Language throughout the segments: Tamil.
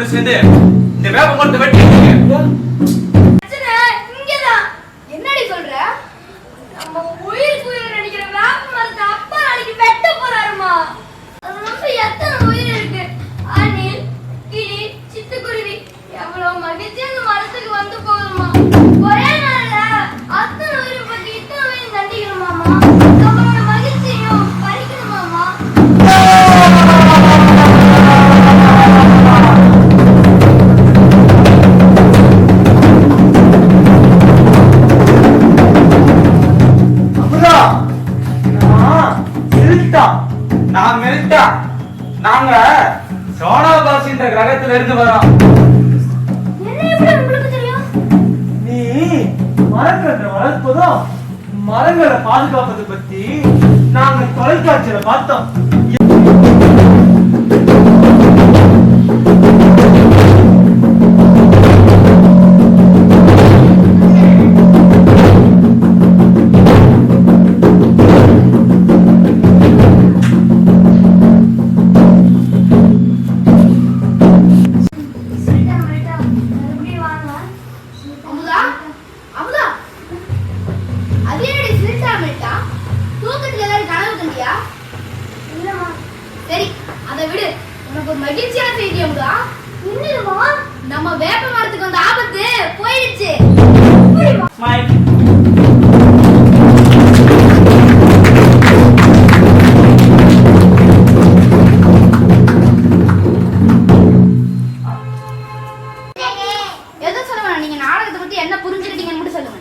பேரும் சேர்ந்து இந்த வேப்ப மரத்தை வெட்டி என்னடி சொல்ற? நம்ம உயிருக்கு உயிர் நடிக்கிற வேப்ப மரத்தை அப்பா நாளைக்கு வெட்ட போறாருமா. எத்தனை உயிர் இருக்கு? அணில், கிளி, சிட்டுக்குருவி எவ்வளவு மகிழ்ச்சி அந்த மரத்துக்கு வந்து போகுதுமா. ஒரே நாள்ல அத்தனை உயிர் பத்தி இத்தனை உயிர் தண்டிக்கணுமாமா. நம்மளோட மகிழ்ச்சியும் பறிக்கணுமாமா. நாங்க சோனாபாசின்ற கிரகத்துல இருந்து வரோம். நீ மரங்களை வளர்ப்பதும் மரங்களை பாதுகாப்பது பத்தி நாங்க தொலைக்காட்சியில பார்த்தோம். மகிழ்ச்சியான செய்தி அமுதா. என்னதுமா? நம்ம வேப்ப மரத்துக்கு வந்த ஆபத்து போயிடுச்சு. எதை சொல்லுங்க? நீங்க நாடகத்தை பத்தி என்ன புரிஞ்சுக்கிட்டீங்கன்னு மட்டும் சொல்லுங்க.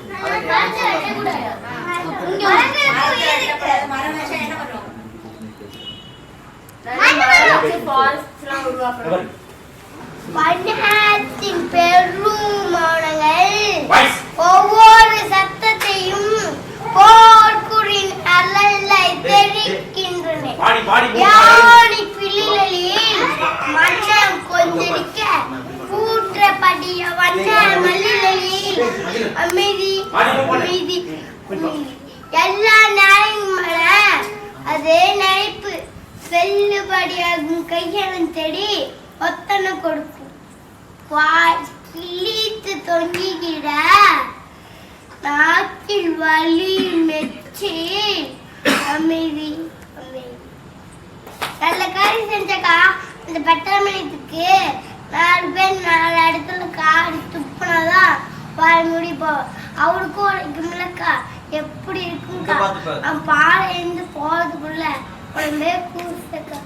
வண்ணத்தின் பெருமானங்கள் ஒவ்வொரு சத்தத்தையும் போர்க்குறின் அலலை தெரிக்கின்றன. யானி பிள்ளைகளில் மன்னம் கொஞ்சடிக்க கூற்றப்படிய வண்ண மல்லிகளில் அமைதி அமைதி எல்லா நியாயமான அதே நினைப்பு செல்லுபடியாகும் கையவன் தேடி ஒத்தனை கொடுக்கும். கிழித்து தொங்கிக்கிற நாக்கில் வலி மெச்சி அமைதி அமைதி. நல்ல காரியம் செஞ்சக்கா இந்த பட்டாமணிக்கு 4 பேர் 4 இடத்துல காடி துப்புனாதான் வாய் முடிப்போம். அவருக்கும் உடைக்கும்லக்கா எப்படி இருக்கும்க்கா. அவன் பாலை இருந்து போறதுக்குள்ள உடம்பே கூசக்கா.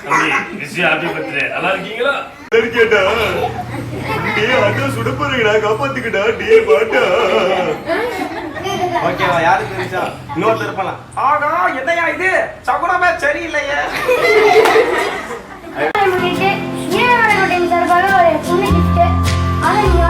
நல்லா இருக்கீங்களா? கேட்டா அண்ணா சுடப்பறீங்கடா காப்பாத்துக்கிட்டா டே பாட்டா. ஓகேவா? யாருக்கு தெரிஞ்சா இன்னொருத்தர் இருப்பான். ஆகா என்னையா இது சகுனமே சரியில்லையே. முன்னிட்டு ஈரோடு சார்பாக ஒரு சின்ன கிஃப்ட். அதை நீங்க